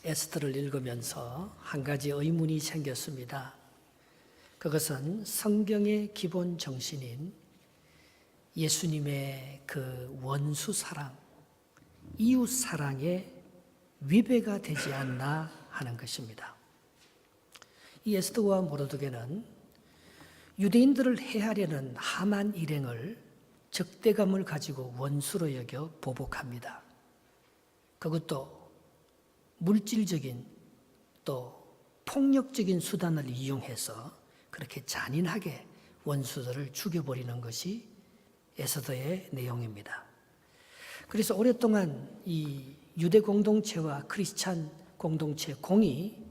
에스더를 읽으면서 한 가지 의문이 생겼습니다. 그것은 성경의 기본 정신인 예수님의 그 원수 사랑, 이웃 사랑의 위배가 되지 않나 하는 것입니다. 이 에스더와 모르드게는 유대인들을 해하려는 하만 일행을 적대감을 가지고 원수로 여겨 보복합니다. 그것도 물질적인 또 폭력적인 수단을 이용해서 그렇게 잔인하게 원수들을 죽여버리는 것이 에스더의 내용입니다. 그래서 오랫동안 이 유대 공동체와 크리스찬 공동체 공이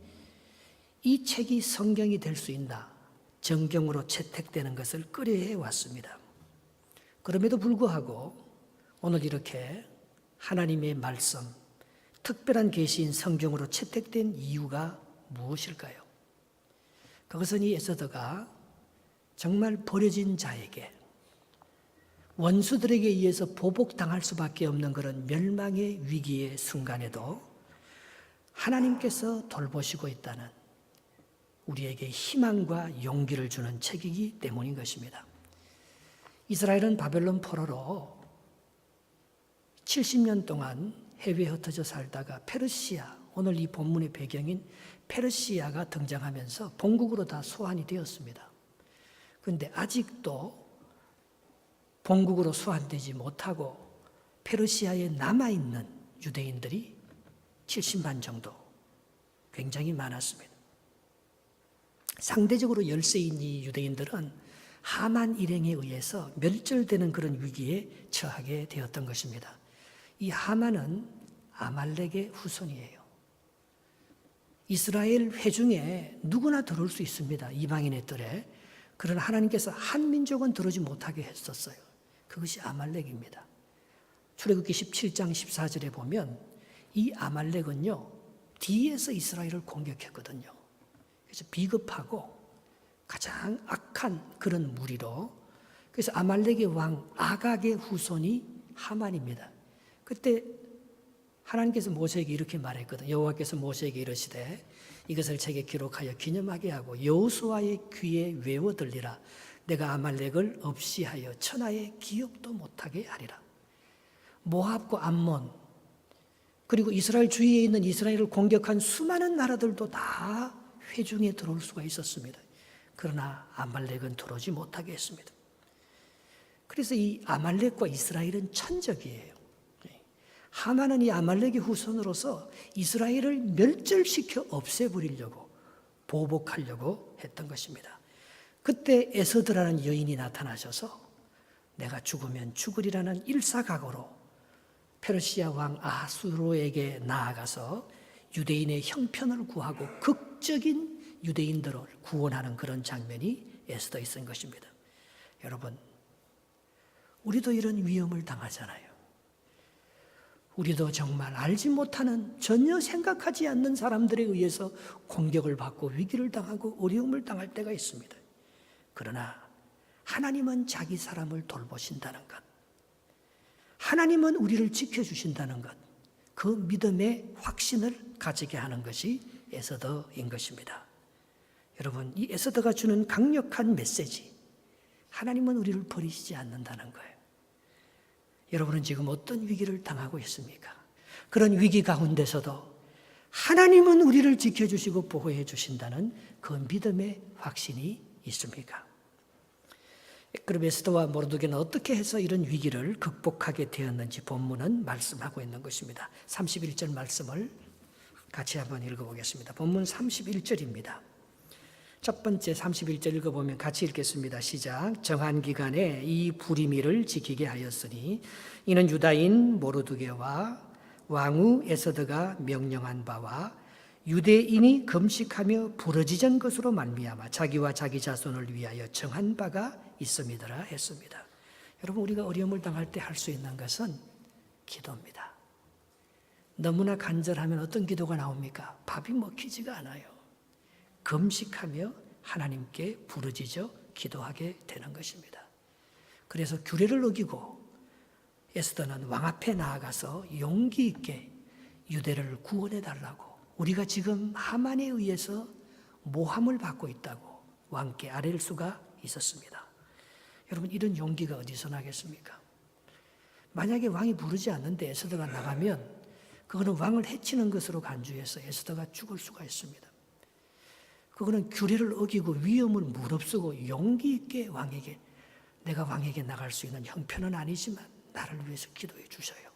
이 책이 성경이 될 수 있나 정경으로 채택되는 것을 꺼려해 왔습니다. 그럼에도 불구하고 오늘 이렇게 하나님의 말씀, 특별한 계시인 성경으로 채택된 이유가 무엇일까요? 그것은 이 에스더가 정말 버려진 자에게 원수들에게 의해서 보복당할 수밖에 없는 그런 멸망의 위기의 순간에도 하나님께서 돌보시고 있다는 우리에게 희망과 용기를 주는 책이기 때문인 것입니다. 이스라엘은 바벨론 포로로 70년 동안 해외에 흩어져 살다가 페르시아, 오늘 이 본문의 배경인 페르시아가 등장하면서 본국으로 다 소환이 되었습니다. 그런데 아직도 본국으로 소환되지 못하고 페르시아에 남아있는 유대인들이 70만 정도, 굉장히 많았습니다. 상대적으로 열세인 이 유대인들은 하만 일행에 의해서 멸절되는 그런 위기에 처하게 되었던 것입니다. 이 하만은 아말렉의 후손이에요. 이스라엘 회중에 누구나 들어올 수 있습니다. 이방인의 뜰에. 그러나 하나님께서 한 민족은 들어오지 못하게 했었어요. 그것이 아말렉입니다. 출애굽기 17장 14절에 보면 이 아말렉은요, 뒤에서 이스라엘을 공격했거든요. 그래서 비겁하고 가장 악한 그런 무리로, 그래서 아말렉의 왕 아각의 후손이 하만입니다. 그때 하나님께서 모세에게 이렇게 말했거든요. 여호와께서 모세에게 이르시되 이것을 책에 기록하여 기념하게 하고 여호수아의 귀에 외워 들리라. 내가 아말렉을 없이 하여 천하의 기억도 못하게 하리라. 모압과 암몬, 그리고 이스라엘 주위에 있는 이스라엘을 공격한 수많은 나라들도 다 회중에 들어올 수가 있었습니다. 그러나 아말렉은 들어오지 못하게 했습니다. 그래서 이 아말렉과 이스라엘은 천적이에요. 하만은 이 아말렉의 후손으로서 이스라엘을 멸절시켜 없애버리려고 보복하려고 했던 것입니다. 그때 에스더라는 여인이 나타나셔서 내가 죽으면 죽으리라는 일사각오로 페르시아 왕 아하수로에게 나아가서 유대인의 형편을 구하고 극적인 유대인들을 구원하는 그런 장면이 에스더에 있은 것입니다. 여러분, 우리도 이런 위험을 당하잖아요. 우리도 정말 알지 못하는, 전혀 생각하지 않는 사람들에 의해서 공격을 받고 위기를 당하고 어려움을 당할 때가 있습니다. 그러나 하나님은 자기 사람을 돌보신다는 것, 하나님은 우리를 지켜주신다는 것, 그 믿음의 확신을 가지게 하는 것이 에스더인 것입니다. 여러분, 이 에스더가 주는 강력한 메시지, 하나님은 우리를 버리시지 않는다는 거예요. 여러분은 지금 어떤 위기를 당하고 있습니까? 그런 위기 가운데서도 하나님은 우리를 지켜주시고 보호해 주신다는 그 믿음의 확신이 있습니까? 그럼 에스더와 모르드게는 어떻게 해서 이런 위기를 극복하게 되었는지 본문은 말씀하고 있는 것입니다. 31절 말씀을 같이 한번 읽어보겠습니다. 본문 31절입니다. 첫 번째 31절 읽어보면 같이 읽겠습니다. 시작. 정한 기간에 이 불임이를 지키게 하였으니 이는 유다인 모르드게와 왕후 에스더가 명령한 바와 유대인이 금식하며 부르짖은 것으로 말미암아 자기와 자기 자손을 위하여 정한 바가 있음이더라 했습니다. 여러분, 우리가 어려움을 당할 때 할 수 있는 것은 기도입니다. 너무나 간절하면 어떤 기도가 나옵니까? 밥이 먹히지가 않아요. 금식하며 하나님께 부르짖어 기도하게 되는 것입니다. 그래서 규례를 어기고 에스더는 왕 앞에 나아가서 용기 있게 유대를 구원해 달라고 우리가 지금 하만에 의해서 모함을 받고 있다고 왕께 아뢰를 수가 있었습니다. 여러분, 이런 용기가 어디서 나겠습니까? 만약에 왕이 부르지 않는데 에스더가 나가면 그거는 왕을 해치는 것으로 간주해서 에스더가 죽을 수가 있습니다. 그거는 규례를 어기고 위험을 무릅쓰고 용기 있게 왕에게, 내가 왕에게 나갈 수 있는 형편은 아니지만 나를 위해서 기도해 주셔요.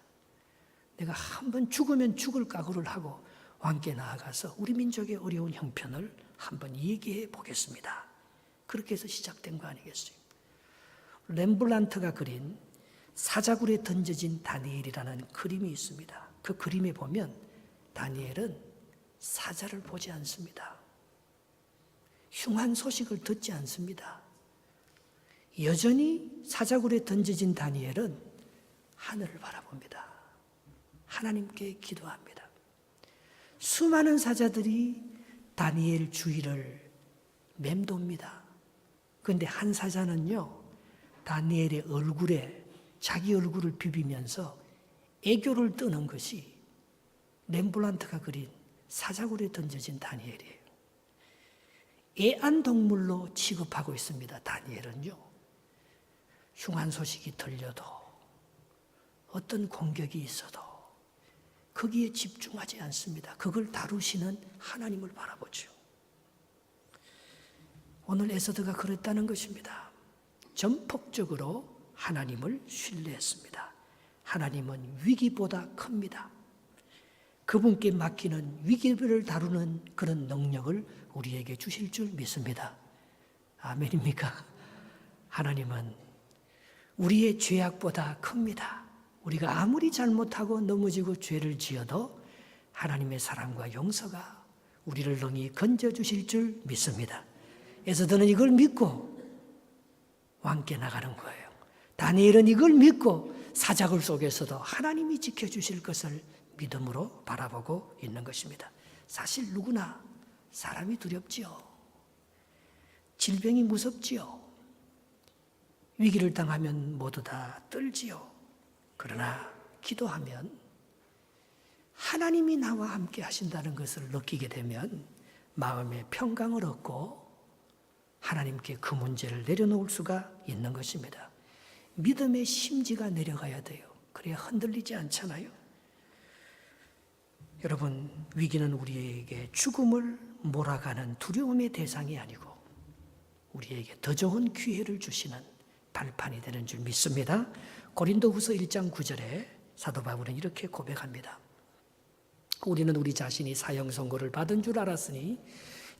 내가 한번 죽으면 죽을 각오를 하고 왕께 나아가서 우리 민족의 어려운 형편을 한번 얘기해 보겠습니다. 그렇게 해서 시작된 거 아니겠어요? 렘블란트가 그린 사자굴에 던져진 다니엘이라는 그림이 있습니다. 그 그림에 보면 다니엘은 사자를 보지 않습니다. 흉한 소식을 듣지 않습니다. 여전히 사자굴에 던져진 다니엘은 하늘을 바라봅니다. 하나님께 기도합니다. 수많은 사자들이 다니엘 주위를 맴돕니다. 그런데 한 사자는요, 다니엘의 얼굴에 자기 얼굴을 비비면서 애교를 떠는 것이 렘블란트가 그린 사자굴에 던져진 다니엘이에요. 애완동물로 취급하고 있습니다. 다니엘은요. 흉한 소식이 들려도 어떤 공격이 있어도 거기에 집중하지 않습니다. 그걸 다루시는 하나님을 바라보죠. 오늘 에스더가 그랬다는 것입니다. 전폭적으로 하나님을 신뢰했습니다. 하나님은 위기보다 큽니다. 그분께 맡기는 위기를 다루는 그런 능력을 우리에게 주실 줄 믿습니다. 아멘입니까? 하나님은 우리의 죄악보다 큽니다. 우리가 아무리 잘못하고 넘어지고 죄를 지어도 하나님의 사랑과 용서가 우리를 능히 건져주실 줄 믿습니다. 에스더는 이걸 믿고 왕께 나가는 거예요. 다니엘은 이걸 믿고 사자굴 속에서도 하나님이 지켜주실 것을 믿음으로 바라보고 있는 것입니다. 사실 누구나 사람이 두렵지요. 질병이 무섭지요. 위기를 당하면 모두 다 떨지요. 그러나 기도하면 하나님이 나와 함께 하신다는 것을 느끼게 되면 마음의 평강을 얻고 하나님께 그 문제를 내려놓을 수가 있는 것입니다. 믿음의 심지가 내려가야 돼요. 그래야 흔들리지 않잖아요. 여러분, 위기는 우리에게 죽음을 몰아가는 두려움의 대상이 아니고 우리에게 더 좋은 기회를 주시는 발판이 되는 줄 믿습니다. 고린도후서 1장 9절에 사도 바울은 이렇게 고백합니다. 우리는 우리 자신이 사형 선고를 받은 줄 알았으니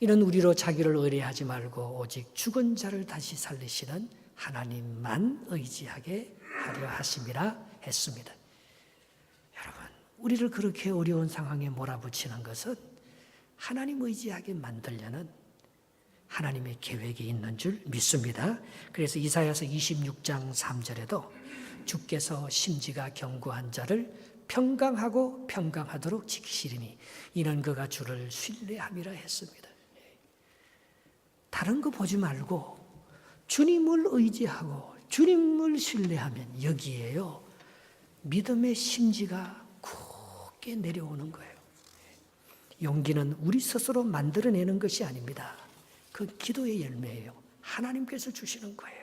이는 우리로 자기를 의뢰하지 말고 오직 죽은 자를 다시 살리시는 하나님만 의지하게 하려 하심이라 했습니다. 여러분, 우리를 그렇게 어려운 상황에 몰아붙이는 것은 하나님 의지하게 만들려는 하나님의 계획이 있는 줄 믿습니다. 그래서 이사야서 26장 3절에도 주께서 심지가 견고한 자를 평강하고 평강하도록 지키시리니 이는 그가 주를 신뢰함이라 했습니다. 다른 거 보지 말고 주님을 의지하고 주님을 신뢰하면 여기에요, 믿음의 심지가 굳게 내려오는 거예요. 용기는 우리 스스로 만들어내는 것이 아닙니다. 그 기도의 열매예요. 하나님께서 주시는 거예요.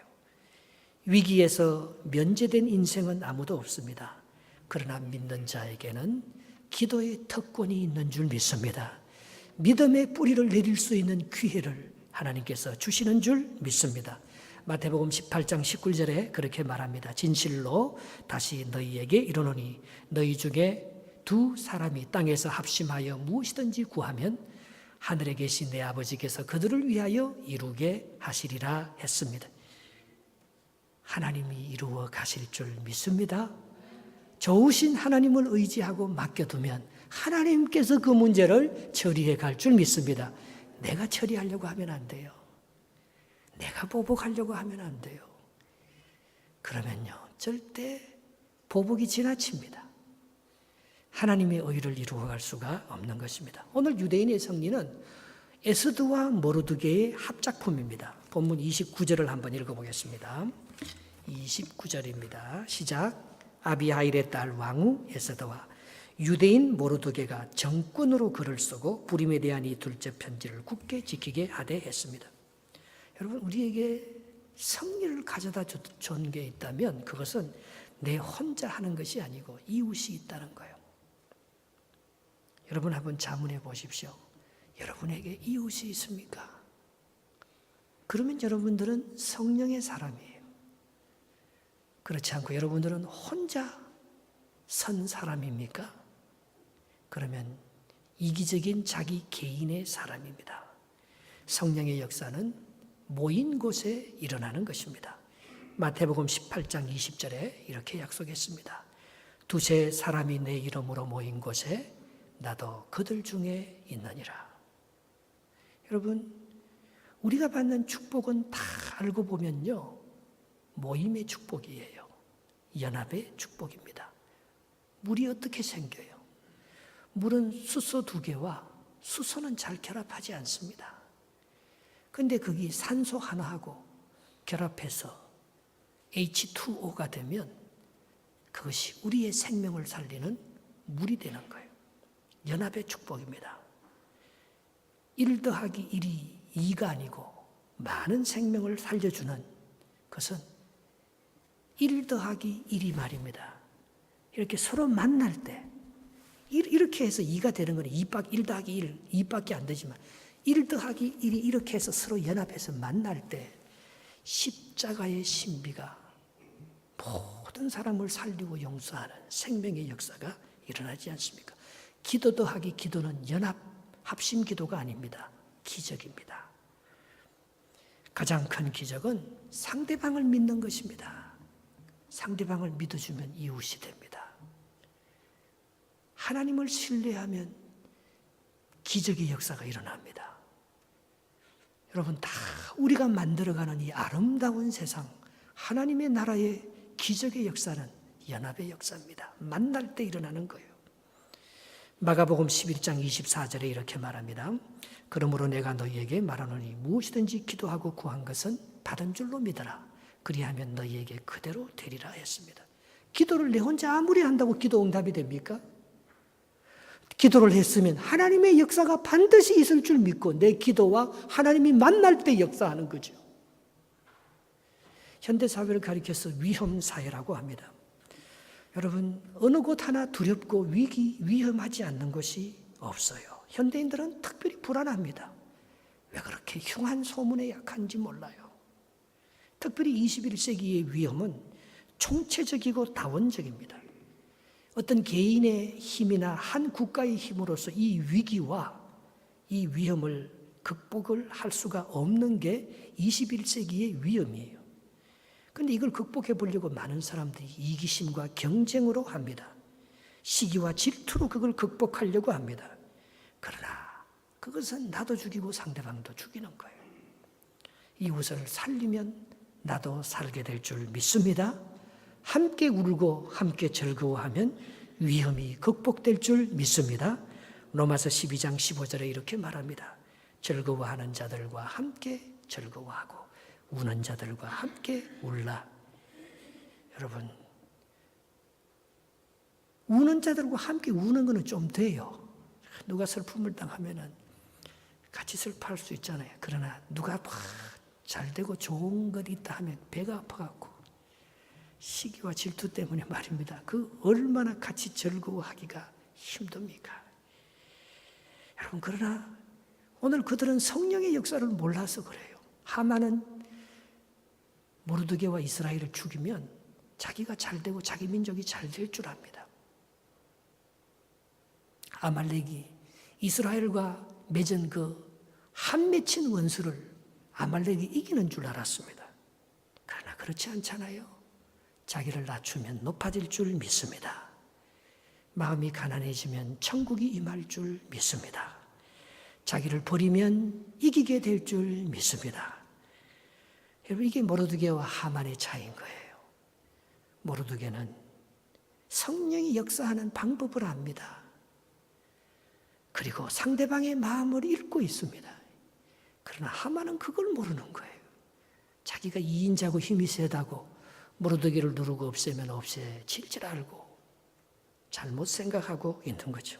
위기에서 면제된 인생은 아무도 없습니다. 그러나 믿는 자에게는 기도의 특권이 있는 줄 믿습니다. 믿음의 뿌리를 내릴 수 있는 기회를 하나님께서 주시는 줄 믿습니다. 마태복음 18장 19절에 그렇게 말합니다. 진실로 다시 너희에게 이르노니 너희 중에 두 사람이 땅에서 합심하여 무엇이든지 구하면 하늘에 계신 내 아버지께서 그들을 위하여 이루게 하시리라 했습니다. 하나님이 이루어 가실 줄 믿습니다. 좋으신 하나님을 의지하고 맡겨두면 하나님께서 그 문제를 처리해 갈 줄 믿습니다. 내가 처리하려고 하면 안 돼요. 내가 보복하려고 하면 안 돼요. 그러면요, 절대 보복이 지나칩니다. 하나님의 의를 이루어갈 수가 없는 것입니다. 오늘 유대인의 승리는 에스더와 모르드게의 합작품입니다. 본문 29절을 한번 읽어보겠습니다. 29절입니다. 시작. 아비하일의 딸 왕후 에스더와 유대인 모르드게가 정권으로 글을 쓰고 부림에 대한 이 둘째 편지를 굳게 지키게 하되 했습니다. 여러분, 우리에게 승리를 가져다 준 게 있다면 그것은 내 혼자 하는 것이 아니고 이웃이 있다는 거예요. 여러분 한번 자문해 보십시오. 여러분에게 이웃이 있습니까? 그러면 여러분들은 성령의 사람이에요. 그렇지 않고 여러분들은 혼자 선 사람입니까? 그러면 이기적인 자기 개인의 사람입니다. 성령의 역사는 모인 곳에 일어나는 것입니다. 마태복음 18장 20절에 이렇게 약속했습니다. 두세 사람이 내 이름으로 모인 곳에 나도 그들 중에 있느니라. 여러분, 우리가 받는 축복은 다 알고 보면요, 모임의 축복이에요. 연합의 축복입니다. 물이 어떻게 생겨요? 물은 수소 2개와 수소는 잘 결합하지 않습니다. 그런데 거기 산소 하나하고 결합해서 H2O가 되면 그것이 우리의 생명을 살리는 물이 되는 거예요. 연합의 축복입니다. 1 더하기 1이 2가 아니고 많은 생명을 살려주는 것은 1 더하기 1이 말입니다. 이렇게 서로 만날 때 이렇게 해서 2가 되는 거는 1 더하기 1, 2밖에 안 되지만 1 더하기 1이 이렇게 해서 서로 연합해서 만날 때 십자가의 신비가 모든 사람을 살리고 용서하는 생명의 역사가 일어나지 않습니까? 기도 더하기 기도는 연합, 합심 기도가 아닙니다. 기적입니다. 가장 큰 기적은 상대방을 믿는 것입니다. 상대방을 믿어주면 이웃이 됩니다. 하나님을 신뢰하면 기적의 역사가 일어납니다. 여러분, 다 우리가 만들어가는 이 아름다운 세상, 하나님의 나라의 기적의 역사는 연합의 역사입니다. 만날 때 일어나는 거예요. 마가복음 11장 24절에 이렇게 말합니다. 그러므로 내가 너희에게 말하노니 무엇이든지 기도하고 구한 것은 받은 줄로 믿어라. 그리하면 너희에게 그대로 되리라 했습니다. 기도를 내 혼자 아무리 한다고 기도 응답이 됩니까? 기도를 했으면 하나님의 역사가 반드시 있을 줄 믿고 내 기도와 하나님이 만날 때 역사하는 거죠. 현대사회를 가리켜서 위험사회라고 합니다. 여러분, 어느 곳 하나 두렵고 위험하지 않는 곳이 없어요. 현대인들은 특별히 불안합니다. 왜 그렇게 흉한 소문에 약한지 몰라요. 특별히 21세기의 위험은 총체적이고 다원적입니다. 어떤 개인의 힘이나 한 국가의 힘으로서 이 위기와 이 위험을 극복을 할 수가 없는 게 21세기의 위험이에요. 그런데 이걸 극복해 보려고 많은 사람들이 이기심과 경쟁으로 합니다. 시기와 질투로 그걸 극복하려고 합니다. 그러나 그것은 나도 죽이고 상대방도 죽이는 거예요. 이웃을 살리면 나도 살게 될 줄 믿습니다. 함께 울고 함께 즐거워하면 위험이 극복될 줄 믿습니다. 로마서 12장 15절에 이렇게 말합니다. 즐거워하는 자들과 함께 즐거워하고 우는 자들과 함께 울라. 여러분, 우는 자들과 함께 우는 것은 좀 돼요. 누가 슬픔을 당하면 같이 슬퍼할 수 있잖아요. 그러나 누가 잘 되고 좋은 것 있다 하면 배가 아파갖고 시기와 질투 때문에 말입니다. 그 얼마나 같이 즐거워하기가 힘듭니까? 여러분, 그러나 오늘 그들은 성령의 역사를 몰라서 그래요. 하만은 모르드게와 이스라엘을 죽이면 자기가 잘 되고 자기 민족이 잘 될 줄 압니다. 아말렉이 이스라엘과 맺은 그 한 맺힌 원수를 아말렉이 이기는 줄 알았습니다. 그러나 그렇지 않잖아요. 자기를 낮추면 높아질 줄 믿습니다. 마음이 가난해지면 천국이 임할 줄 믿습니다. 자기를 버리면 이기게 될 줄 믿습니다. 여러분, 이게 모르드게와 하만의 차이인 거예요. 모르드게는 성령이 역사하는 방법을 압니다. 그리고 상대방의 마음을 읽고 있습니다. 그러나 하만은 그걸 모르는 거예요. 자기가 이인자고 힘이 세다고 모르드게를 누르고 없애면 없애질 줄 알고 잘못 생각하고 있는 거죠.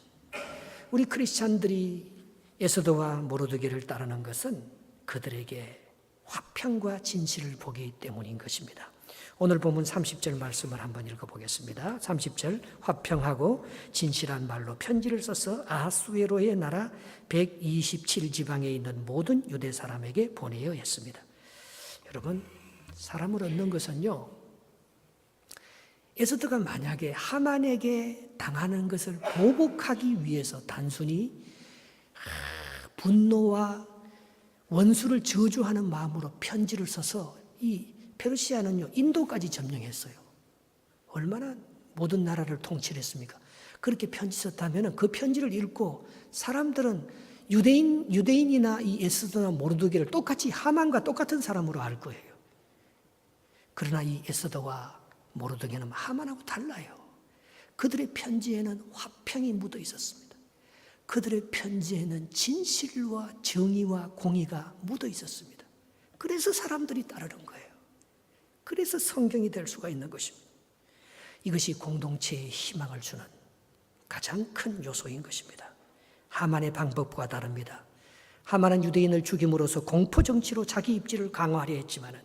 우리 크리스찬들이 에스더와 모르드게를 따르는 것은 그들에게 화평과 진실을 보기 때문인 것입니다. 오늘 본문 30절 말씀을 한번 읽어보겠습니다. 30절, 화평하고 진실한 말로 편지를 써서 아하수에로의 나라 127지방에 있는 모든 유대 사람에게 보내어 했습니다. 여러분, 사람을 얻는 것은요, 에스더가 만약에 하만에게 당하는 것을 보복하기 위해서 단순히 분노와 원수를 저주하는 마음으로 편지를 써서 이 페르시아는요, 인도까지 점령했어요. 얼마나 모든 나라를 통치했습니까? 그렇게 편지 썼다면 그 편지를 읽고 사람들은 유대인이나 이 에스더나 모르드게를 똑같이 하만과 똑같은 사람으로 알 거예요. 그러나 이 에스더와 모르드게는 하만하고 달라요. 그들의 편지에는 화평이 묻어 있었습니다. 그들의 편지에는 진실과 정의와 공의가 묻어 있었습니다. 그래서 사람들이 따르는 거예요. 그래서 성경이 될 수가 있는 것입니다. 이것이 공동체에 희망을 주는 가장 큰 요소인 것입니다. 하만의 방법과 다릅니다. 하만은 유대인을 죽임으로써 공포정치로 자기 입지를 강화하려 했지만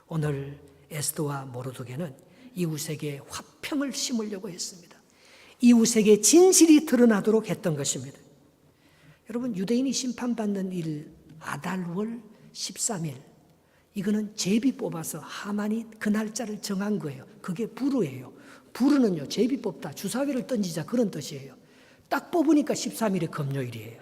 오늘 에스더와 모르드게는 이웃에게 화평을 심으려고 했습니다. 이웃에게 진실이 드러나도록 했던 것입니다. 여러분, 유대인이 심판받는 일 아달월 13일, 이거는 제비 뽑아서 하만이 그 날짜를 정한 거예요. 그게 부르예요. 부르는요, 제비 뽑다, 주사위를 던지자 그런 뜻이에요. 딱 뽑으니까 13일이 금요일이에요.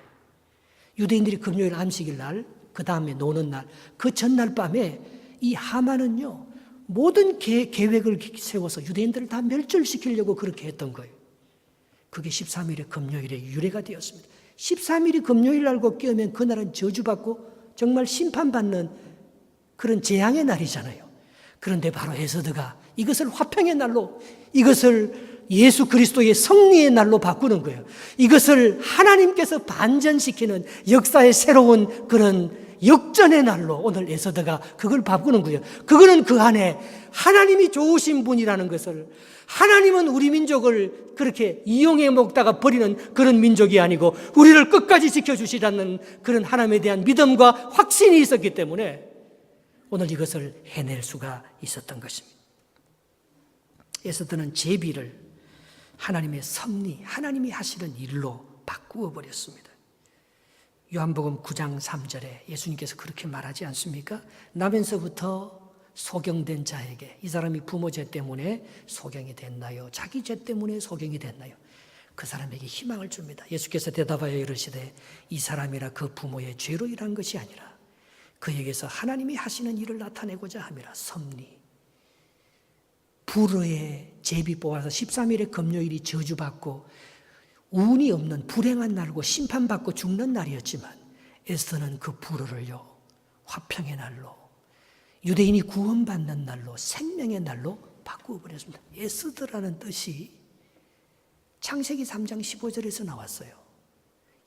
유대인들이 금요일 안식일 날, 그 다음에 노는 날, 그 전날 밤에 이 하만은요, 모든 계획을 세워서 유대인들을 다 멸절시키려고 그렇게 했던 거예요. 그게 13일의 금요일의 유래가 되었습니다. 13일이 금요일 날고 끼우면 그날은 저주받고 정말 심판받는 그런 재앙의 날이잖아요. 그런데 바로 에스더가 이것을 화평의 날로, 이것을 예수 그리스도의 승리의 날로 바꾸는 거예요. 이것을 하나님께서 반전시키는 역사의 새로운 그런 역전의 날로 오늘 에스더가 그걸 바꾸는 거예요. 그거는 그 안에 하나님이 좋으신 분이라는 것을, 하나님은 우리 민족을 그렇게 이용해 먹다가 버리는 그런 민족이 아니고 우리를 끝까지 지켜주시라는 그런 하나님에 대한 믿음과 확신이 있었기 때문에 오늘 이것을 해낼 수가 있었던 것입니다. 에스더는 제비를 하나님의 섭리, 하나님이 하시는 일로 바꾸어 버렸습니다. 요한복음 9장 3절에 예수님께서 그렇게 말하지 않습니까? 나면서부터 소경된 자에게, 이 사람이 부모 죄 때문에 소경이 됐나요? 자기 죄 때문에 소경이 됐나요? 그 사람에게 희망을 줍니다. 예수께서 대답하여 이르시되 이 사람이라 그 부모의 죄로 일한 것이 아니라 그에게서 하나님이 하시는 일을 나타내고자 함이라. 섭리, 불의의 제비 뽑아서 13일의 금요일이 저주받고 운이 없는 불행한 날고 심판받고 죽는 날이었지만 에스더는 그 불의를요, 화평의 날로, 유대인이 구원받는 날로, 생명의 날로 바꾸어 버렸습니다. 에스더라는 뜻이 창세기 3장 15절에서 나왔어요.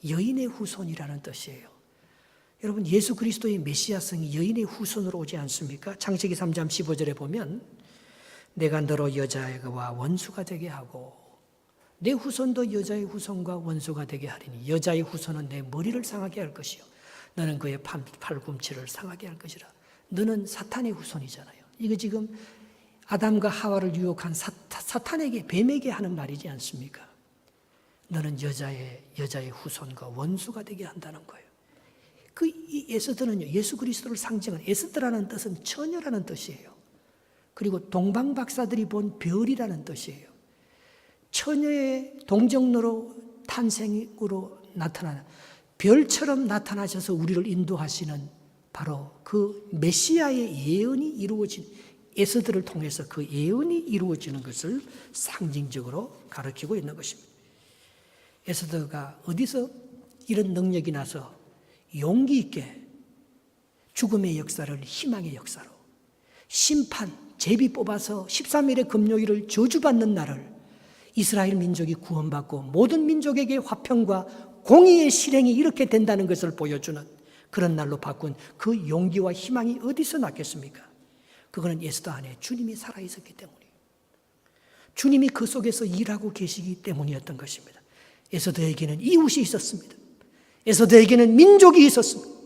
여인의 후손이라는 뜻이에요. 여러분, 예수 그리스도의 메시아성이 여인의 후손으로 오지 않습니까? 창세기 3장 15절에 보면 내가 너로 여자와 원수가 되게 하고 내 후손도 여자의 후손과 원수가 되게 하리니 여자의 후손은 내 머리를 상하게 할 것이요 너는 그의 팔꿈치를 상하게 할 것이라. 너는 사탄의 후손이잖아요. 이거 지금 아담과 하와를 유혹한 사탄에게, 뱀에게 하는 말이지 않습니까? 너는 여자의 후손과 원수가 되게 한다는 거예요. 이 에스더는요, 예수 그리스도를 상징하는, 에스더라는 뜻은 처녀라는 뜻이에요. 그리고 동방 박사들이 본 별이라는 뜻이에요. 처녀의 동정로로 탄생으로 나타나는, 별처럼 나타나셔서 우리를 인도하시는 바로 그 메시아의 예언이 이루어진, 에스더를 통해서 그 예언이 이루어지는 것을 상징적으로 가르치고 있는 것입니다. 에스더가 어디서 이런 능력이 나서 용기 있게 죽음의 역사를 희망의 역사로, 심판, 제비 뽑아서 13일의 금요일을 저주받는 날을 이스라엘 민족이 구원받고 모든 민족에게 화평과 공의의 실행이 이렇게 된다는 것을 보여주는 그런 날로 바꾼 그 용기와 희망이 어디서 났겠습니까? 그거는 에스더 안에 주님이 살아있었기 때문이에요. 주님이 그 속에서 일하고 계시기 때문이었던 것입니다. 에서더에게는 이웃이 있었습니다. 에서더에게는 민족이 있었습니다.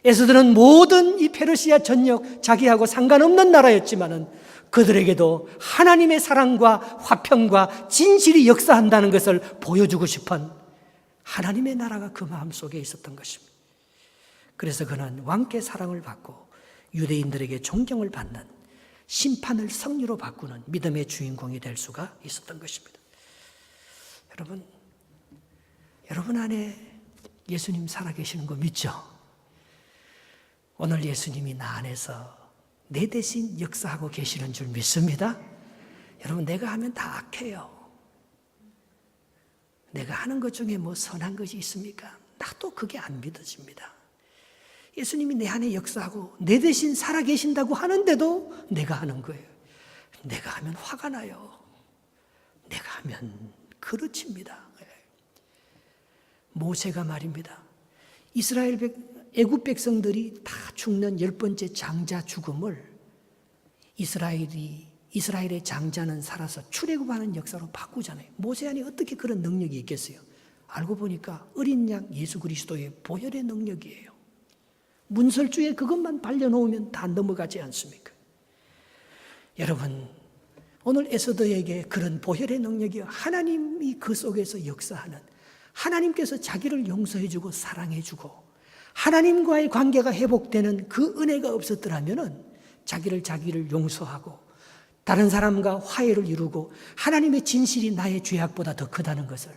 에서더는 모든 이 페르시아 전역 자기하고 상관없는 나라였지만은 그들에게도 하나님의 사랑과 화평과 진실이 역사한다는 것을 보여주고 싶은 하나님의 나라가 그 마음속에 있었던 것입니다. 그래서 그는 왕께 사랑을 받고 유대인들에게 존경을 받는 심판을 승리로 바꾸는 믿음의 주인공이 될 수가 있었던 것입니다. 여러분 안에 예수님 살아계시는 거 믿죠? 오늘 예수님이 나 안에서 내 대신 역사하고 계시는 줄 믿습니다. 여러분, 내가 하면 다 악해요. 내가 하는 것 중에 뭐 선한 것이 있습니까? 나도 그게 안 믿어집니다. 예수님이 내 안에 역사하고 내 대신 살아계신다고 하는데도 내가 하는 거예요. 내가 하면 화가 나요. 내가 하면 그르칩니다. 모세가 말입니다. 애굽 백성들이 다 죽는 10번째 장자 죽음을 이스라엘의 장자는 살아서 출애굽하는 역사로 바꾸잖아요. 모세 안에 어떻게 그런 능력이 있겠어요? 알고 보니까 어린 양 예수 그리스도의 보혈의 능력이에요. 문설주에 그것만 발려놓으면 다 넘어가지 않습니까? 여러분, 오늘 에서더에게 그런 보혈의 능력이 하나님이 그 속에서 역사하는, 하나님께서 자기를 용서해주고 사랑해주고 하나님과의 관계가 회복되는 그 은혜가 없었더라면 자기를 용서하고 다른 사람과 화해를 이루고 하나님의 진실이 나의 죄악보다 더 크다는 것을,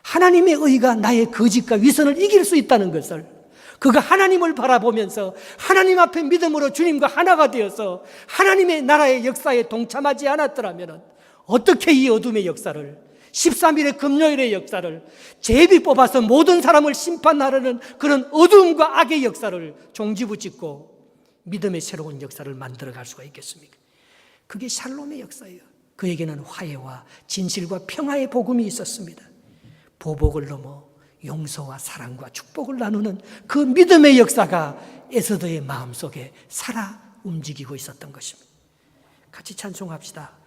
하나님의 의가 나의 거짓과 위선을 이길 수 있다는 것을, 그가 하나님을 바라보면서 하나님 앞에 믿음으로 주님과 하나가 되어서 하나님의 나라의 역사에 동참하지 않았더라면 어떻게 이 어둠의 역사를, 13일의 금요일의 역사를, 제비 뽑아서 모든 사람을 심판하려는 그런 어둠과 악의 역사를 종지부짓고 믿음의 새로운 역사를 만들어갈 수가 있겠습니까? 그게 샬롬의 역사예요. 그에게는 화해와 진실과 평화의 복음이 있었습니다. 보복을 넘어 용서와 사랑과 축복을 나누는 그 믿음의 역사가 에서더의 마음속에 살아 움직이고 있었던 것입니다. 같이 찬송합시다.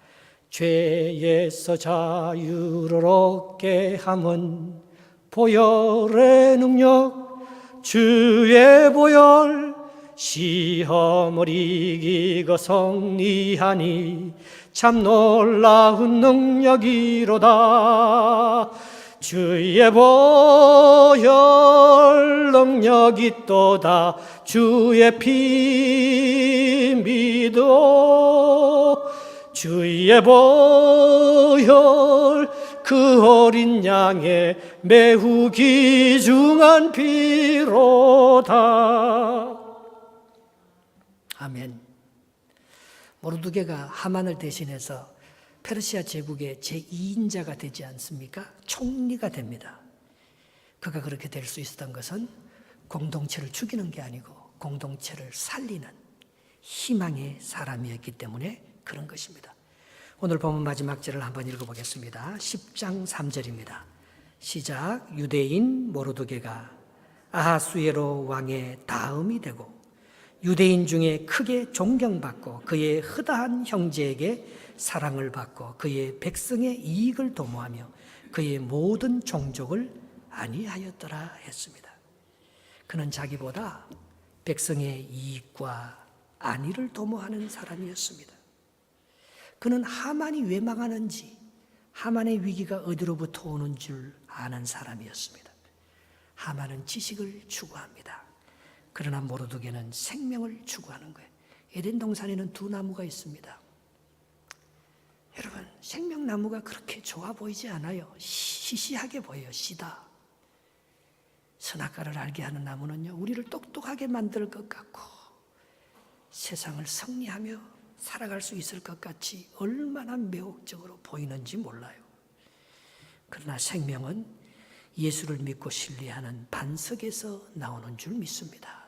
죄에서 자유를 얻게 함은 보혈의 능력, 주의 보혈, 시험을 이기고 승리하니 참 놀라운 능력이로다. 주의 보혈 능력이 또다. 주의 피 믿어. 주의 보혈 그 어린 양의 매우 귀중한 피로다. 아멘. 모르드게가 하만을 대신해서 페르시아 제국의 제2인자가 되지 않습니까? 총리가 됩니다. 그가 그렇게 될 수 있었던 것은 공동체를 죽이는 게 아니고 공동체를 살리는 희망의 사람이었기 때문에 그런 것입니다. 오늘 본문 마지막 절을 한번 읽어보겠습니다. 10장 3절입니다. 시작. 유대인 모르드게가 아하수에로 왕의 다음이 되고 유대인 중에 크게 존경받고 그의 허다한 형제에게 사랑을 받고 그의 백성의 이익을 도모하며 그의 모든 종족을 안위하였더라 했습니다. 그는 자기보다 백성의 이익과 안위를 도모하는 사람이었습니다. 그는 하만이 왜 망하는지, 하만의 위기가 어디로부터 오는 줄 아는 사람이었습니다. 하만은 지식을 추구합니다. 그러나 모르드게는 생명을 추구하는 거예요. 에덴 동산에는 두 나무가 있습니다. 여러분, 생명나무가 그렇게 좋아 보이지 않아요. 시시하게 보여요. 시다. 선악과를 알게 하는 나무는요, 우리를 똑똑하게 만들 것 같고 세상을 승리하며 살아갈 수 있을 것 같이 얼마나 매혹적으로 보이는지 몰라요. 그러나 생명은 예수를 믿고 신뢰하는 반석에서 나오는 줄 믿습니다.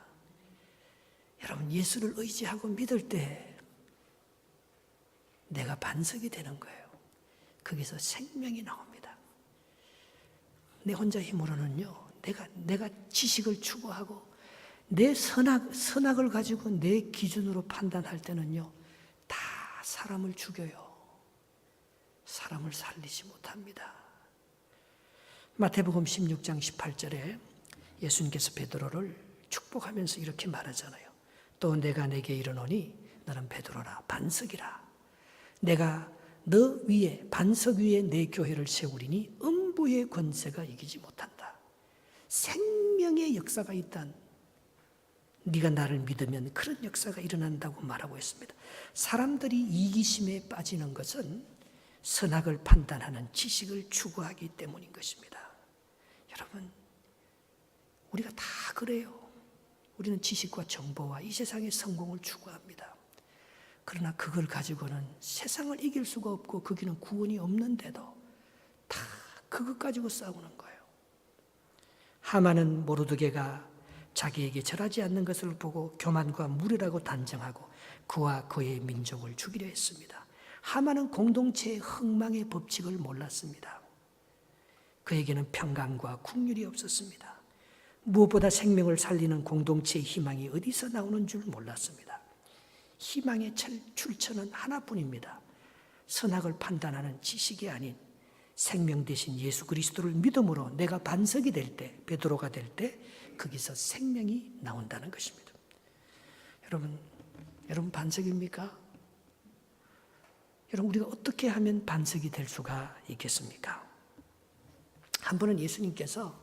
여러분, 예수를 의지하고 믿을 때 내가 반석이 되는 거예요. 거기서 생명이 나옵니다. 내 혼자 힘으로는요, 내가 지식을 추구하고 내 선악을 가지고 내 기준으로 판단할 때는요, 다 사람을 죽여요. 사람을 살리지 못합니다. 마태복음 16장 18절에 예수님께서 베드로를 축복하면서 이렇게 말하잖아요. 또 내가 내게 이르노니 너는 베드로라, 반석이라. 내가 너 위에, 반석 위에 내 교회를 세우리니 음부의 권세가 이기지 못한다. 생명의 역사가 있단, 네가 나를 믿으면 그런 역사가 일어난다고 말하고 있습니다. 사람들이 이기심에 빠지는 것은 선악을 판단하는 지식을 추구하기 때문인 것입니다. 여러분, 우리가 다 그래요. 우리는 지식과 정보와 이 세상의 성공을 추구합니다. 그러나 그걸 가지고는 세상을 이길 수가 없고 거기는 구원이 없는데도 다 그것 가지고 싸우는 거예요. 하만은 모르드게가 자기에게 절하지 않는 것을 보고 교만과 무례라고 단정하고 그와 그의 민족을 죽이려 했습니다. 하만은 공동체의 흥망의 법칙을 몰랐습니다. 그에게는 평강과 긍휼이 없었습니다. 무엇보다 생명을 살리는 공동체의 희망이 어디서 나오는 줄 몰랐습니다. 희망의 출처는 하나뿐입니다. 선악을 판단하는 지식이 아닌 생명 대신 예수 그리스도를 믿음으로 내가 반석이 될 때, 베드로가 될 때 거기서 생명이 나온다는 것입니다. 여러분 반석입니까? 여러분, 우리가 어떻게 하면 반석이 될 수가 있겠습니까? 한 번은 예수님께서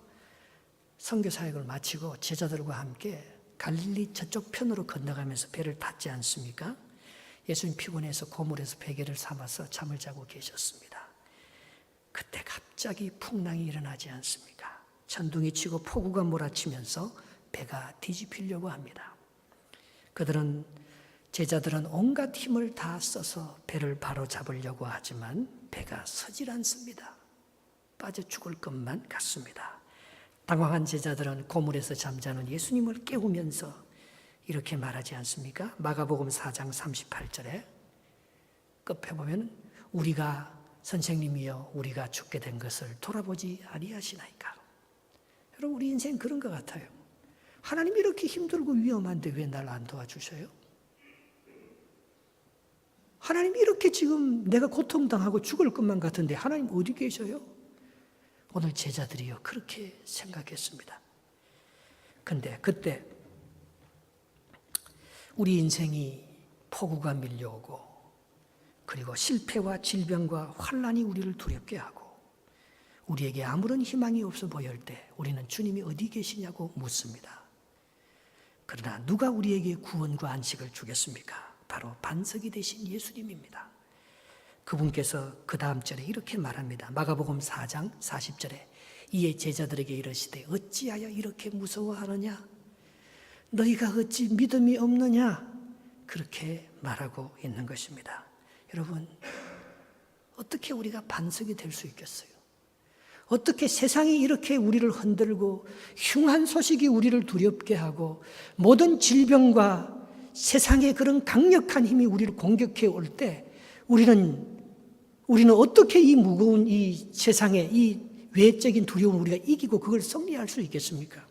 선교 사역을 마치고 제자들과 함께 갈릴리 저쪽 편으로 건너가면서 배를 탔지 않습니까? 예수님 피곤해서 고물에서 베개를 삼아서 잠을 자고 계셨습니다. 그때 갑자기 풍랑이 일어나지 않습니까? 천둥이 치고 폭우가 몰아치면서 배가 뒤집히려고 합니다. 제자들은 온갖 힘을 다 써서 배를 바로 잡으려고 하지만 배가 서질 않습니다. 빠져 죽을 것만 같습니다. 당황한 제자들은 고물에서 잠자는 예수님을 깨우면서 이렇게 말하지 않습니까? 마가복음 4장 38절에 끝에 보면 우리가 선생님이여 우리가 죽게 된 것을 돌아보지 아니하시나이까. 여러분, 우리 인생 그런 것 같아요. 하나님이 이렇게 힘들고 위험한데 왜 날 안 도와주셔요? 하나님이 이렇게 지금 내가 고통당하고 죽을 것만 같은데 하나님 어디 계셔요? 오늘 제자들이요 그렇게 생각했습니다. 근데 그때 우리 인생이 폭우가 밀려오고 그리고 실패와 질병과 환난이 우리를 두렵게 하고 우리에게 아무런 희망이 없어 보일 때 우리는 주님이 어디 계시냐고 묻습니다. 그러나 누가 우리에게 구원과 안식을 주겠습니까? 바로 반석이 되신 예수님입니다. 그분께서 그 다음 절에 이렇게 말합니다. 마가복음 4장 40절에 이에 제자들에게 이르시되 어찌하여 이렇게 무서워하느냐? 너희가 어찌 믿음이 없느냐? 그렇게 말하고 있는 것입니다. 여러분, 어떻게 우리가 반석이 될 수 있겠어요? 어떻게 세상이 이렇게 우리를 흔들고 흉한 소식이 우리를 두렵게 하고 모든 질병과 세상의 그런 강력한 힘이 우리를 공격해 올 때 우리는 어떻게 이 무거운 이 세상의 이 외적인 두려움을 우리가 이기고 그걸 승리할 수 있겠습니까?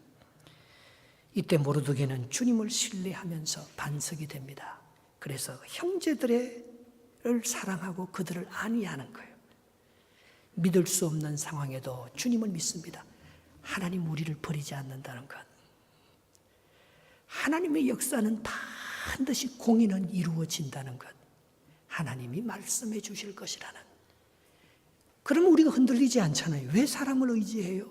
이때 모르드게는 주님을 신뢰하면서 반석이 됩니다. 그래서 형제들을 사랑하고 그들을 안위하는 거예요. 믿을 수 없는 상황에도 주님을 믿습니다. 하나님 우리를 버리지 않는다는 것. 하나님의 역사는 반드시 공의는 이루어진다는 것. 하나님이 말씀해 주실 것이라는. 그러면 우리가 흔들리지 않잖아요. 왜 사람을 의지해요?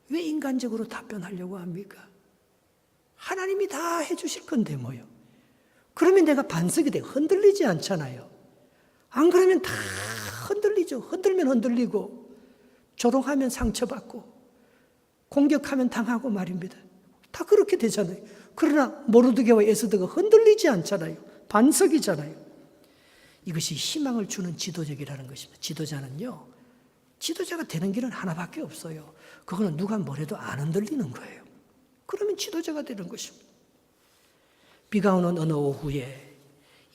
왜 인간적으로 답변하려고 합니까? 하나님이 다 해주실 건데 뭐요. 그러면 내가 반석이 돼 흔들리지 않잖아요. 안 그러면 다 흔들리죠. 흔들면 흔들리고 조롱하면 상처받고 공격하면 당하고 말입니다. 다 그렇게 되잖아요. 그러나 모르드게와 에스더가 흔들리지 않잖아요. 반석이잖아요. 이것이 희망을 주는 지도적이라는 것입니다. 지도자가 되는 길은 하나밖에 없어요. 그거는 누가 뭐래도 안 흔들리는 거예요. 그러면 지도자가 되는 것입니다. 비가 오는 어느 오후에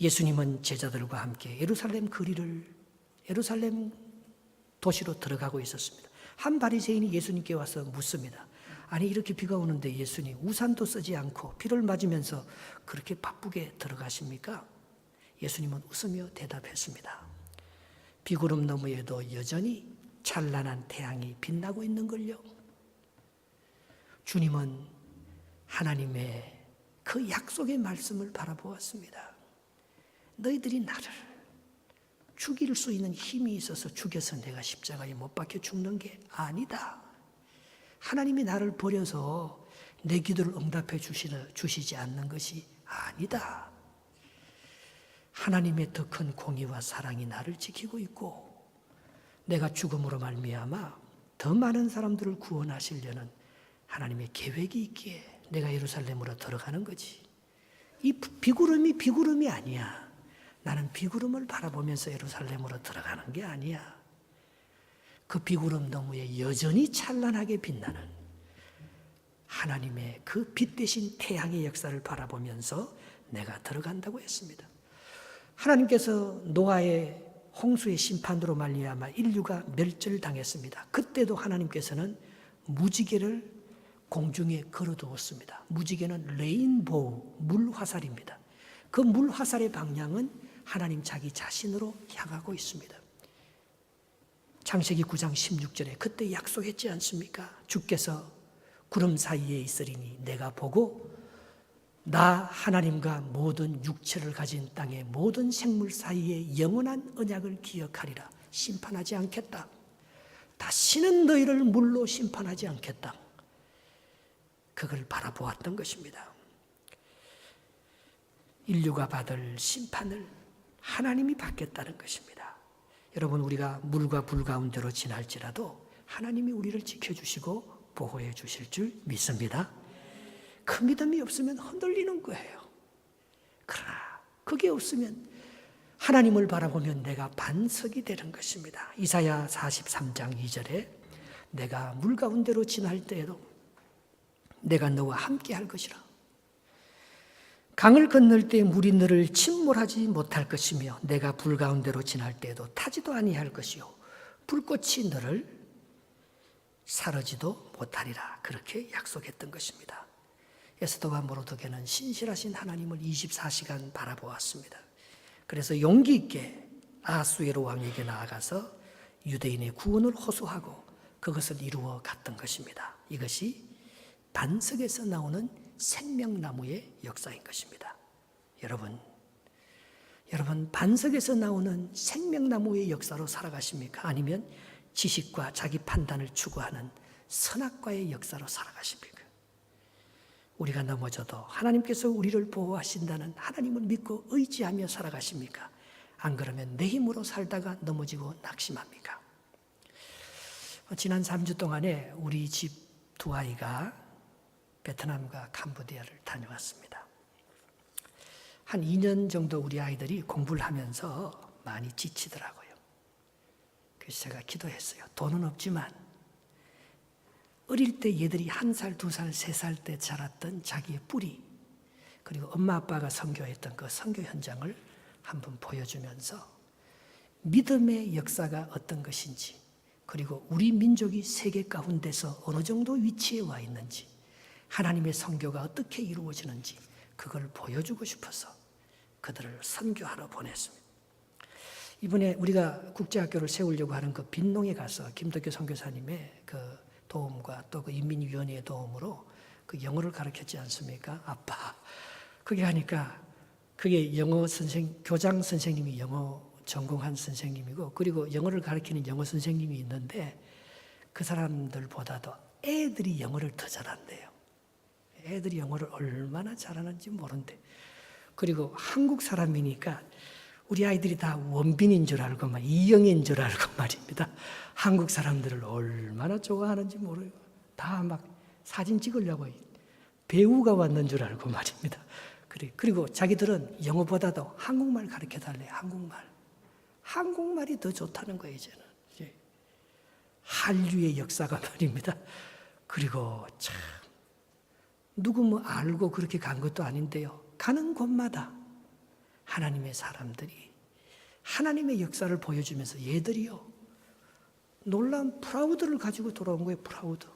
예수님은 제자들과 함께 예루살렘 도시로 들어가고 있었습니다. 한 바리새인이 예수님께 와서 묻습니다. 아니 이렇게 비가 오는데 예수님 우산도 쓰지 않고 비를 맞으면서 그렇게 바쁘게 들어가십니까? 예수님은 웃으며 대답했습니다. 비구름 너머에도 여전히 찬란한 태양이 빛나고 있는 걸요. 주님은 하나님의 그 약속의 말씀을 바라보았습니다. 너희들이 나를 죽일 수 있는 힘이 있어서 죽여서 내가 십자가에 못 박혀 죽는 게 아니다. 하나님이 나를 버려서 내 기도를 응답해 주시지 않는 것이 아니다. 하나님의 더 큰 공의와 사랑이 나를 지키고 있고 내가 죽음으로 말미암아 더 많은 사람들을 구원하시려는 하나님의 계획이 있기에 내가 예루살렘으로 들어가는 거지. 이 비구름이 아니야. 나는 비구름을 바라보면서 예루살렘으로 들어가는 게 아니야. 그 비구름 너머에 여전히 찬란하게 빛나는 하나님의 그 빛 대신 태양의 역사를 바라보면서 내가 들어간다고 했습니다. 하나님께서 노아의 홍수의 심판으로 말미암아 인류가 멸절당했습니다. 그때도 하나님께서는 무지개를 공중에 걸어두었습니다. 무지개는 레인보우, 물화살입니다. 그 물화살의 방향은 하나님 자기 자신으로 향하고 있습니다. 창세기 9장 16절에 그때 약속했지 않습니까? 주께서 구름 사이에 있으리니 내가 보고 나 하나님과 모든 육체를 가진 땅의 모든 생물 사이에 영원한 언약을 기억하리라. 심판하지 않겠다. 다시는 너희를 물로 심판하지 않겠다. 그걸 바라보았던 것입니다. 인류가 받을 심판을 하나님이 받겠다는 것입니다. 여러분, 우리가 물과 불 가운데로 지날지라도 하나님이 우리를 지켜주시고 보호해 주실 줄 믿습니다. 그 믿음이 없으면 흔들리는 거예요. 그러나 그게 없으면 하나님을 바라보면 내가 반석이 되는 것입니다. 이사야 43장 2절에 내가 물 가운데로 지날 때에도 내가 너와 함께 할 것이라. 강을 건널 때 물이 너를 침몰하지 못할 것이며 내가 불 가운데로 지날 때에도 타지도 아니할 것이요 불꽃이 너를 사르지도 못하리라. 그렇게 약속했던 것입니다. 에스더와 모르드게는 신실하신 하나님을 24시간 바라보았습니다. 그래서 용기 있게 아하수에로 왕에게 나아가서 유대인의 구원을 호소하고 그것을 이루어 갔던 것입니다. 이것이 반석에서 나오는 생명나무의 역사인 것입니다. 여러분 반석에서 나오는 생명나무의 역사로 살아가십니까? 아니면 지식과 자기 판단을 추구하는 선악과의 역사로 살아가십니까? 우리가 넘어져도 하나님께서 우리를 보호하신다는 하나님을 믿고 의지하며 살아가십니까? 안 그러면 내 힘으로 살다가 넘어지고 낙심합니까? 지난 3주 동안에 우리 집 두 아이가 베트남과 캄보디아를 다녀왔습니다. 한 2년 정도 우리 아이들이 공부를 하면서 많이 지치더라고요. 그래서 제가 기도했어요. 돈은 없지만 어릴 때 얘들이 1살, 2살, 3살 때 자랐던 자기의 뿌리, 그리고 엄마 아빠가 선교했던 그 선교 현장을 한번 보여주면서 믿음의 역사가 어떤 것인지, 그리고 우리 민족이 세계 가운데서 어느 정도 위치에 와 있는지, 하나님의 선교가 어떻게 이루어지는지 그걸 보여주고 싶어서 그들을 선교하러 보냈습니다. 이번에 우리가 국제학교를 세우려고 하는 그 빈농에 가서 김덕교 선교사님의 그 도움과 또 그 인민위원회의 도움으로 그 영어를 가르쳤지 않습니까? 아빠. 그게 하니까 그게 영어 교장 선생님이 영어 전공한 선생님이고, 그리고 영어를 가르치는 영어 선생님이 있는데 그 사람들보다도 애들이 영어를 더 잘한대요. 애들이 영어를 얼마나 잘하는지 모른대. 그리고 한국 사람이니까 우리 아이들이 다 원빈인 줄 알고 이영인 줄 알고 말입니다. 한국 사람들을 얼마나 좋아하는지 모르고 다 막 사진 찍으려고 배우가 왔는 줄 알고 말입니다. 그리고 자기들은 영어보다도 한국말 가르쳐달래. 한국말이 더 좋다는 거예요, 이제는. 한류의 역사가 말입니다. 그리고 참 누구 알고 그렇게 간 것도 아닌데요. 가는 곳마다 하나님의 사람들이 하나님의 역사를 보여주면서 얘들이요, 놀라운 프라우드를 가지고 돌아온 거예요. 프라우드.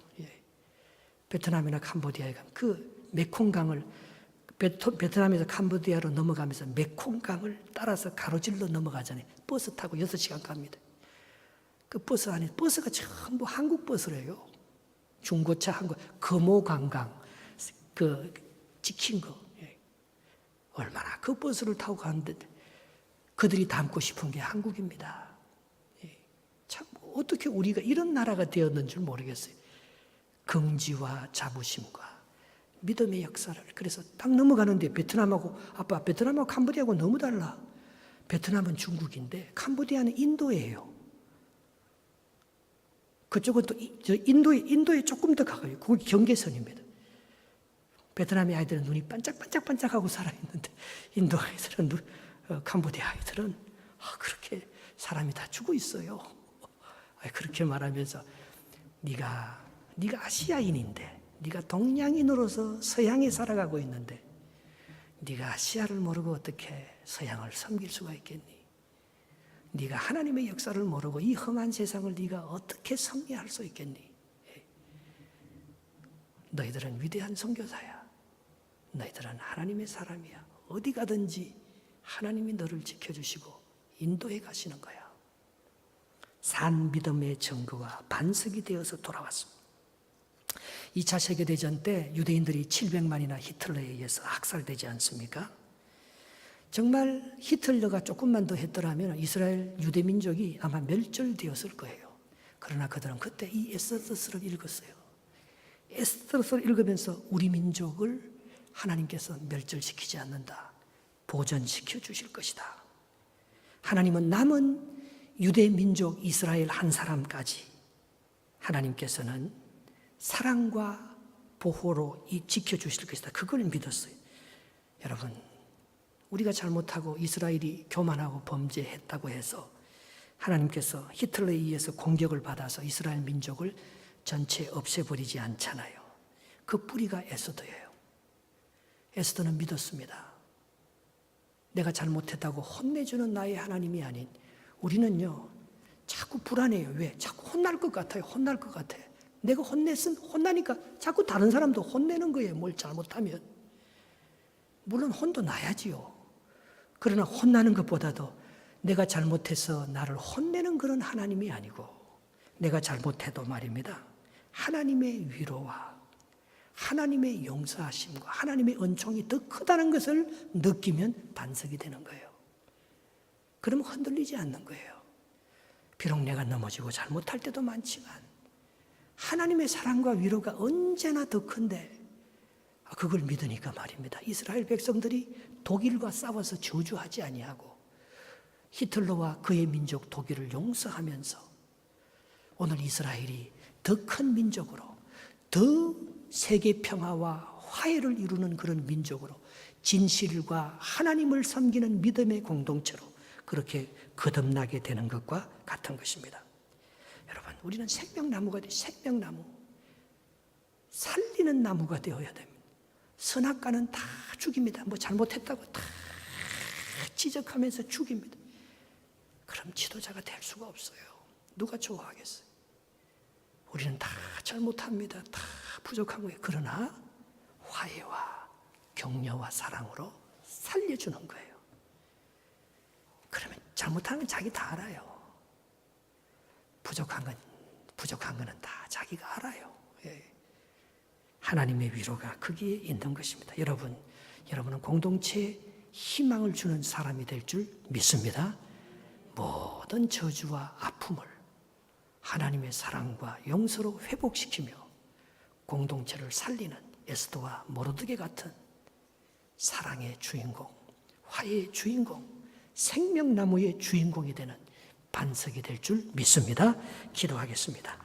베트남이나 캄보디아에 가면 그 메콩강을 베트남에서 캄보디아로 넘어가면서 메콩강을 따라서 가로질러 넘어가잖아요. 버스 타고 6시간 갑니다. 그 버스 안에 버스가 전부 한국 버스래요. 중고차 한국, 금호관광 그 찍힌 거. 얼마나 그 버스를 타고 가는데 그들이 담고 싶은 게 한국입니다. 참 어떻게 우리가 이런 나라가 되었는지 모르겠어요. 긍지와 자부심과 믿음의 역사를. 그래서 딱 넘어가는데 베트남하고 캄보디아하고 너무 달라. 베트남은 중국인데 캄보디아는 인도예요. 그쪽은 또 인도에 조금 더 가까워요. 그게 경계선입니다. 베트남의 아이들은 눈이 반짝반짝반짝하고 살아있는데 인도 아이들은 캄보디아 아이들은 그렇게 사람이 다 죽어 있어요. 그렇게 말하면서 네가 아시아인인데 네가 동양인으로서 서양에 살아가고 있는데 네가 아시아를 모르고 어떻게 서양을 섬길 수가 있겠니? 네가 하나님의 역사를 모르고 이 험한 세상을 네가 어떻게 승리할 수 있겠니? 너희들은 위대한 선교사야. 너희들은 하나님의 사람이야. 어디 가든지 하나님이 너를 지켜주시고 인도해 가시는 거야. 산 믿음의 증거가 반석이 되어서 돌아왔습니다. 2차 세계대전 때 유대인들이 700만이나 히틀러에 의해서 학살되지 않습니까? 정말 히틀러가 조금만 더 했더라면 이스라엘 유대 민족이 아마 멸절되었을 거예요. 그러나 그들은 그때 이 에스더서를 읽었어요. 에스더서를 읽으면서 우리 민족을 하나님께서 멸절시키지 않는다. 보존시켜 주실 것이다. 하나님은 남은 유대 민족 이스라엘 한 사람까지 하나님께서는 사랑과 보호로 지켜주실 것이다. 그걸 믿었어요. 여러분, 우리가 잘못하고 이스라엘이 교만하고 범죄했다고 해서 하나님께서 히틀러에 의해서 공격을 받아서 이스라엘 민족을 전체 없애버리지 않잖아요. 그 뿌리가 에스더예요. 에스더는 믿었습니다. 내가 잘못했다고 혼내주는 나의 하나님이 아닌 우리는요, 자꾸 불안해요. 왜? 자꾸 혼날 것 같아요. 혼날 것 같아. 내가 혼나니까 자꾸 다른 사람도 혼내는 거예요. 뭘 잘못하면. 물론 혼도 나야지요. 그러나 혼나는 것보다도 내가 잘못해서 나를 혼내는 그런 하나님이 아니고 내가 잘못해도 말입니다. 하나님의 위로와 하나님의 용서하심과 하나님의 은총이 더 크다는 것을 느끼면 반석이 되는 거예요. 그러면 흔들리지 않는 거예요. 비록 내가 넘어지고 잘못할 때도 많지만 하나님의 사랑과 위로가 언제나 더 큰데 그걸 믿으니까 말입니다. 이스라엘 백성들이 독일과 싸워서 저주하지 아니하고 히틀러와 그의 민족 독일을 용서하면서 오늘 이스라엘이 더 큰 민족으로 더 세계 평화와 화해를 이루는 그런 민족으로 진실과 하나님을 섬기는 믿음의 공동체로 그렇게 거듭나게 되는 것과 같은 것입니다. 여러분, 우리는 생명나무가 생명나무, 살리는 나무가 되어야 됩니다. 선악과는 다 죽입니다. 뭐 잘못했다고 다 지적하면서 죽입니다. 그럼 지도자가 될 수가 없어요. 누가 좋아하겠어요? 우리는 다 잘못합니다. 다 부족한 거예요. 그러나 화해와 격려와 사랑으로 살려주는 거예요. 그러면 잘못하는 건 자기 다 알아요. 부족한 거는 다 자기가 알아요. 예. 하나님의 위로가 거기에 있는 것입니다. 여러분은 공동체에 희망을 주는 사람이 될 줄 믿습니다. 모든 저주와 아픔을 하나님의 사랑과 용서로 회복시키며 공동체를 살리는 에스더와 모르드게 같은 사랑의 주인공, 화해의 주인공, 생명나무의 주인공이 되는 반석이 될 줄 믿습니다. 기도하겠습니다.